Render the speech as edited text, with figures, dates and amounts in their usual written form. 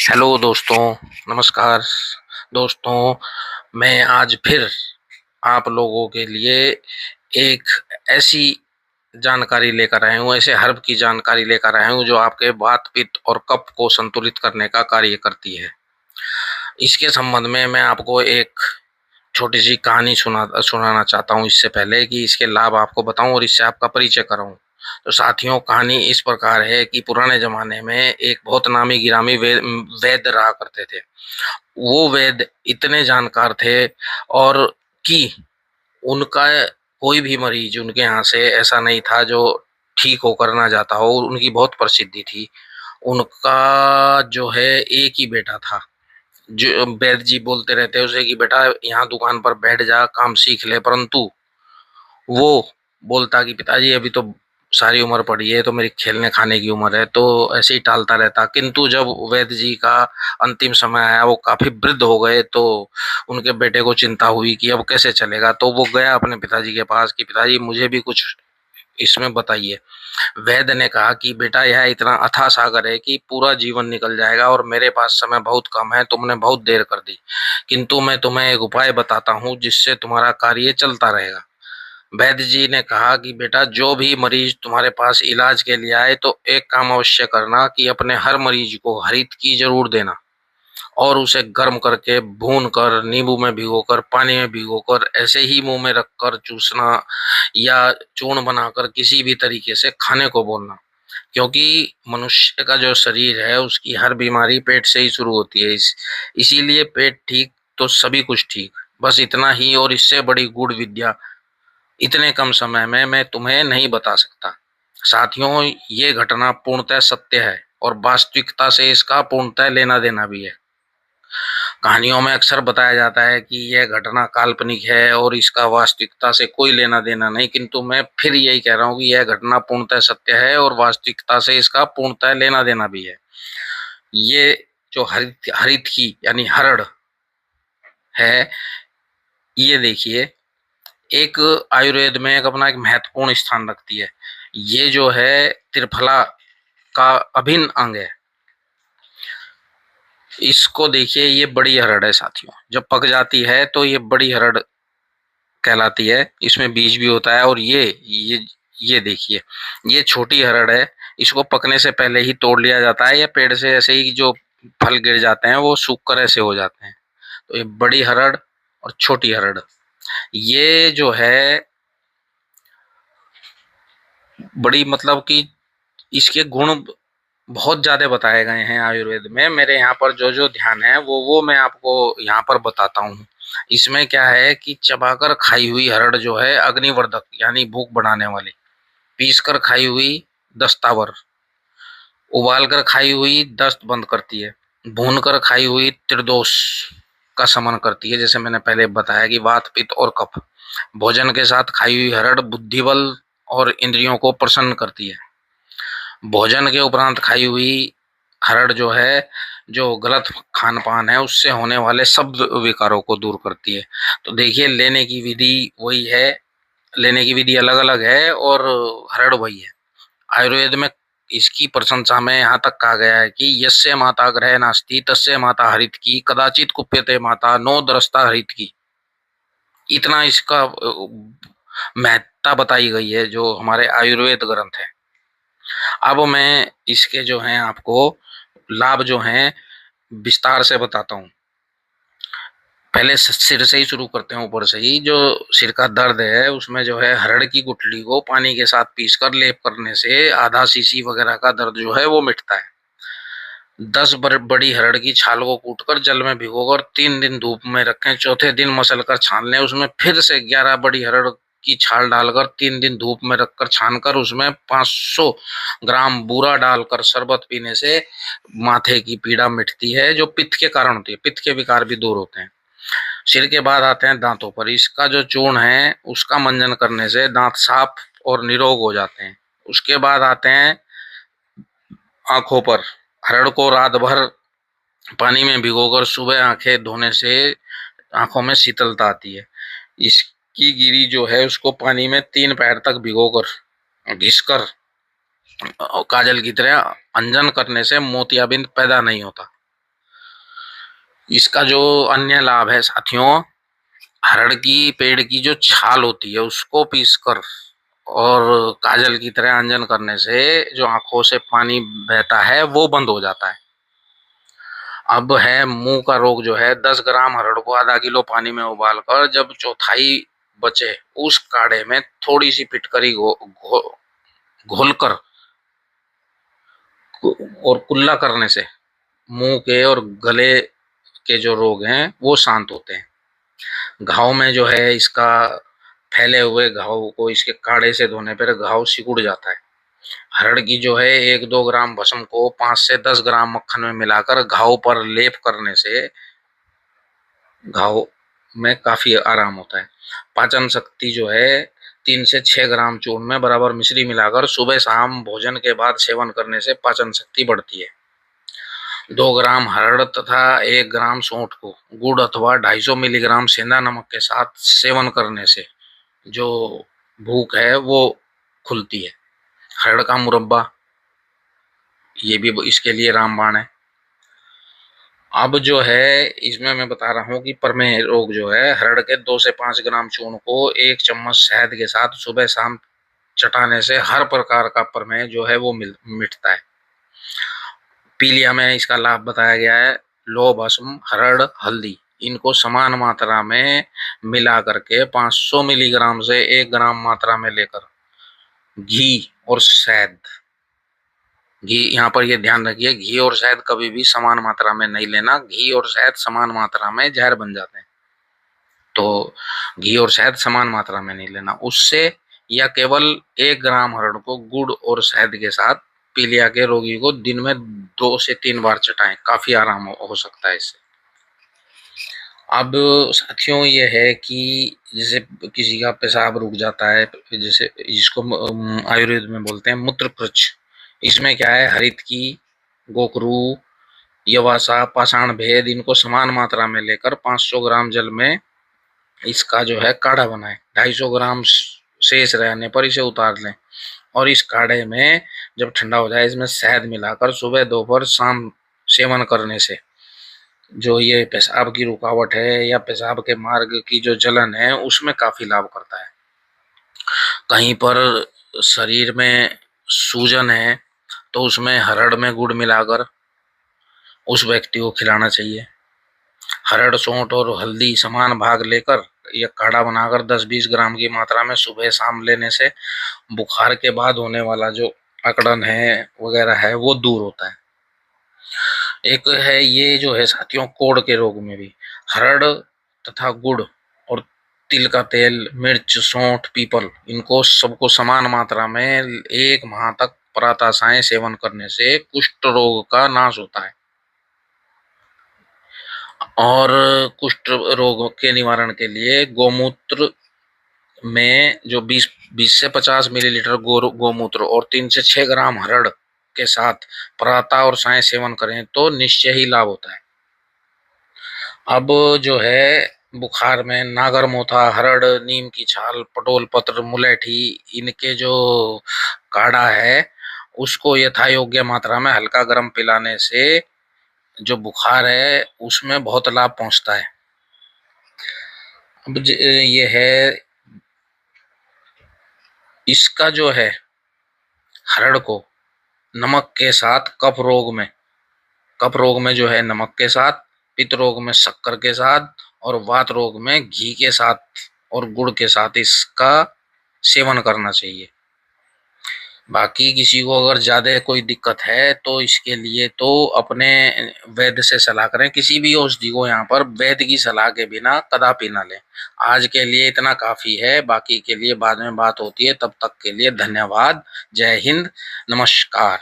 Hello दोस्तों, नमस्कार दोस्तों। मैं आज फिर आप लोगों के लिए एक ऐसी जानकारी लेकर आया हूँ, ऐसे हर्ब की जानकारी लेकर आया हूँ जो आपके वात पित्त और कफ को संतुलित करने का कार्य करती है। इसके संबंध में मैं आपको एक छोटी सी कहानी सुनाना चाहता हूँ, इससे पहले कि इसके लाभ आपको बताऊं और इससे आपका परिचय कराऊं। तो साथियों, कहानी इस प्रकार है कि पुराने जमाने में एक बहुत नामी गिरामी वैद्य रहा करते थे। वो वैद्य इतने जानकार थे और कि उनका कोई भी मरीज उनके यहाँ से ऐसा नहीं था जो ठीक होकर ना जाता हो। उनकी बहुत प्रसिद्धि थी। उनका जो है एक ही बेटा था। जो वैद्य जी बोलते रहते उसे कि बेटा यहाँ दुकान पर बैठ जा, काम सीख ले, परंतु वो बोलता कि पिताजी अभी तो सारी उम्र पड़ी है, तो मेरी खेलने खाने की उम्र है, तो ऐसे ही टालता रहता। किंतु जब वैद्य जी का अंतिम समय आया, वो काफी वृद्ध हो गए, तो उनके बेटे को चिंता हुई कि अब कैसे चलेगा। तो वो गया अपने पिताजी के पास कि पिताजी मुझे भी कुछ इसमें बताइए। वैद्य ने कहा कि बेटा यह इतना अथाह सागर है कि पूरा जीवन निकल जाएगा और मेरे पास समय बहुत कम है, तुमने बहुत देर कर दी, किंतु मैं तुम्हें एक उपाय बताता हूँ जिससे तुम्हारा कार्य चलता रहेगा। वैद्य जी ने कहा कि बेटा जो भी मरीज तुम्हारे पास इलाज के लिए आए तो एक काम अवश्य करना कि अपने हर मरीज को हरित की जरूर देना और उसे गर्म करके भून कर नींबू में भिगोकर पानी में भिगोकर ऐसे ही मुंह में रखकर चूसना या चूर्ण बनाकर किसी भी तरीके से खाने को बोलना। क्योंकि मनुष्य का जो शरीर है उसकी हर बीमारी पेट से ही शुरू होती है। इसीलिए पेट ठीक तो सभी कुछ ठीक। बस इतना ही, और इससे बड़ी गूढ़ विद्या इतने कम समय में मैं तुम्हें नहीं बता सकता। साथियों, ये घटना पूर्णतः सत्य है और वास्तविकता से इसका पूर्णतः लेना देना भी है। कहानियों में अक्सर बताया जाता है कि यह घटना काल्पनिक है और इसका वास्तविकता से कोई लेना देना नहीं, किंतु मैं फिर यही कह रहा हूँ कि यह घटना पूर्णतः सत्य है और वास्तविकता से इसका पूर्णतः लेना देना भी है। ये जो हरित हरित की यानी हरड़ है, ये देखिए एक आयुर्वेद में एक अपना एक महत्वपूर्ण स्थान रखती है। ये जो है त्रिफला का अभिन्न अंग है। इसको देखिए, ये बड़ी हरड़ है साथियों। जब पक जाती है तो ये बड़ी हरड़ कहलाती है। इसमें बीज भी होता है। और ये देखिए, ये छोटी हरड़ है। इसको पकने से पहले ही तोड़ लिया जाता है या पेड़ से ऐसे ही जो फल गिर जाते हैं वो सूख कर ऐसे हो जाते हैं। तो ये बड़ी हरड़ और छोटी हरड़, ये जो है बड़ी मतलब कि इसके गुण बहुत ज्यादा बताए गए हैं आयुर्वेद में। मेरे यहाँ पर जो जो ध्यान है वो मैं आपको यहाँ पर बताता हूँ। इसमें क्या है कि चबाकर खाई हुई हरड़ जो है अग्निवर्धक यानी भूख बढ़ाने वाली, पीस कर खाई हुई दस्तावर, उबाल कर खाई हुई दस्त बंद करती है, भून कर खाई हुई त्रिदोष का शमन करती है, जैसे मैंने पहले बताया कि वात पित्त और कफ। भोजन के साथ खाई हुई हरड़ बुद्धि बल और इंद्रियों को प्रसन्न करती है। भोजन के उपरांत खाई हुई हरड़ जो है, जो गलत खान पान है उससे होने वाले सब विकारों को दूर करती है। तो देखिए, लेने की विधि वही है, लेने की विधि अलग अलग है और हरड़ वही है। आयुर्वेद में इसकी प्रशंसा में यहाँ तक कहा गया है कि यस्य माता ग्रह नास्ति तस्य माता हरित की कदाचित कुप्यते माता नो दरस्ता हरित की। इतना इसका महत्ता बताई गई है जो हमारे आयुर्वेद ग्रंथ है। अब मैं इसके जो हैं आपको लाभ जो हैं विस्तार से बताता हूँ। पहले सिर से ही शुरू करते हैं, ऊपर से ही। जो सिर का दर्द है उसमें जो है हरड़ की गुठली को पानी के साथ पीसकर लेप करने से आधा सीसी वगैरह का दर्द जो है वो मिटता है। 10 बड़ी हरड़ की छाल को कूटकर जल में भिगोकर 3 दिन धूप में रखें, चौथे दिन मसल कर छान लें। उसमें फिर से 11 बड़ी हरड़ की छाल डालकर 3 दिन धूप में रखकर छानकर उसमें 500 ग्राम बूरा डालकर शरबत पीने से माथे की पीड़ा मिटती है, जो पित्त के कारण होती है। पित्त के विकार भी दूर होते हैं। सिर के बाद आते हैं दांतों पर। इसका जो चूर्ण है उसका मंजन करने से दांत साफ और निरोग हो जाते हैं। उसके बाद आते हैं आंखों पर। हरड़ को रात भर पानी में भिगोकर सुबह आंखें धोने से आंखों में शीतलता आती है। इसकी गिरी जो है उसको पानी में 3 पैर तक भिगोकर घिसकर काजल की तरह अंजन करने से मोतियाबिंद पैदा नहीं होता। इसका जो अन्य लाभ है साथियों, हरड़ की पेड़ की जो छाल होती है उसको पीसकर और काजल की तरह अंजन करने से जो आंखों से पानी बहता है वो बंद हो जाता है। अब है मुंह का रोग जो है, 10 ग्राम हरड़ को आधा किलो पानी में उबालकर जब चौथाई बचे उस काढ़े में थोड़ी सी फिटकरी घोलकर और कुल्ला करने से मुंह के और गले के जो रोग हैं वो शांत होते हैं। घाव में जो है इसका फैले हुए घाव को इसके काढ़े से धोने पर घाव सिकुड़ जाता है। हरड़ की जो है 1-2 ग्राम भस्म को 5 से 10 ग्राम मक्खन में मिलाकर घाव पर लेप करने से घाव में काफी आराम होता है। पाचन शक्ति जो है 3 से 6 ग्राम चूर्ण में बराबर मिश्री मिलाकर सुबह शाम भोजन के बाद सेवन करने से पाचन शक्ति बढ़ती है। 2 ग्राम हरड़ तथा 1 ग्राम सौंठ को गुड़ अथवा 250 मिलीग्राम सेंधा नमक के साथ सेवन करने से जो भूख है वो खुलती है। हरड़ का मुरब्बा, ये भी इसके लिए रामबाण है। अब जो है इसमें मैं बता रहा हूँ कि प्रमेह रोग जो है, हरड़ के 2 से 5 ग्राम चूर्ण को 1 चम्मच शहद के साथ सुबह शाम चटाने से हर प्रकार का प्रमेह जो है वो मिटता है। पीलिया में इसका लाभ बताया गया है। लौह भस्म, हरड़, हल्दी इनको समान मात्रा में मिला करके 500 मिलीग्राम से 1 ग्राम मात्रा में लेकर घी और शहद, घी यहाँ पर ये ध्यान रखिए, घी और शहद कभी भी समान मात्रा में नहीं लेना। घी और शहद समान मात्रा में जहर बन जाते हैं, तो घी और शहद समान मात्रा में नहीं लेना। उससे या केवल 1 ग्राम हरड़ को गुड़ और शहद के साथ पीलिया के रोगी को दिन में 2 से 3 बार चटाएं, काफी आराम हो सकता है इससे। अब साथियों ये है कि जैसे किसी का पेशाब रुक जाता है, जैसे जिसको आयुर्वेद में बोलते हैं मूत्रकृच, इसमें क्या है, हरित की, गोकरू, यवासा, पाषाण भेद इनको समान मात्रा में लेकर 500 ग्राम जल में इसका जो है काढ़ा बनाएं। 250 ग्राम शेष रहने पर इसे उतार लें और इस काढ़े में जब ठंडा हो जाए इसमें शहद मिलाकर सुबह दोपहर शाम सेवन करने से जो ये पेशाब की रुकावट है या पेशाब के मार्ग की जो जलन है उसमें काफी लाभ करता है। कहीं पर शरीर में सूजन है तो उसमें हरड़ में गुड़ मिलाकर उस व्यक्ति को खिलाना चाहिए। हरड़, सौंठ और हल्दी समान भाग लेकर यह काढ़ा बनाकर 10-20 ग्राम की मात्रा में सुबह शाम लेने से बुखार के बाद होने वाला जो अकड़न है वगैरह है वो दूर होता है। एक है ये जो है साथियों, कोढ़ के रोग में भी हरड़ तथा गुड़ और तिल का तेल, मिर्च, सौंठ, पीपल इनको सबको समान मात्रा में 1 माह तक प्रातःसाय सेवन करने से कुष्ठ रोग का नाश होता है। और कुष्ठ रोग के निवारण के लिए गोमूत्र में जो 20 से 50 मिलीलीटर गोमूत्र और 3 से 6 ग्राम हरड़ के साथ प्रातः और साय सेवन करें तो निश्चय ही लाभ होता है। अब जो है बुखार में नागर मोथा, हरड़, नीम की छाल, पटोल पत्र, मुलेठी इनके जो काढ़ा है उसको यथा योग्य मात्रा में हल्का गर्म पिलाने से जो बुखार है उसमें बहुत लाभ पहुंचता है। अब ये है इसका जो है हरड़ को नमक के साथ कफ रोग में जो है नमक के साथ, पित्त रोग में शक्कर के साथ और वात रोग में घी के साथ और गुड़ के साथ इसका सेवन करना चाहिए। बाकी किसी को अगर ज्यादा कोई दिक्कत है तो इसके लिए तो अपने वैद्य से सलाह करें। किसी भी औषधि को यहाँ पर वैद्य की सलाह के बिना कदापि ना लें। आज के लिए इतना काफी है, बाकी के लिए बाद में बात होती है। तब तक के लिए धन्यवाद। जय हिंद, नमस्कार।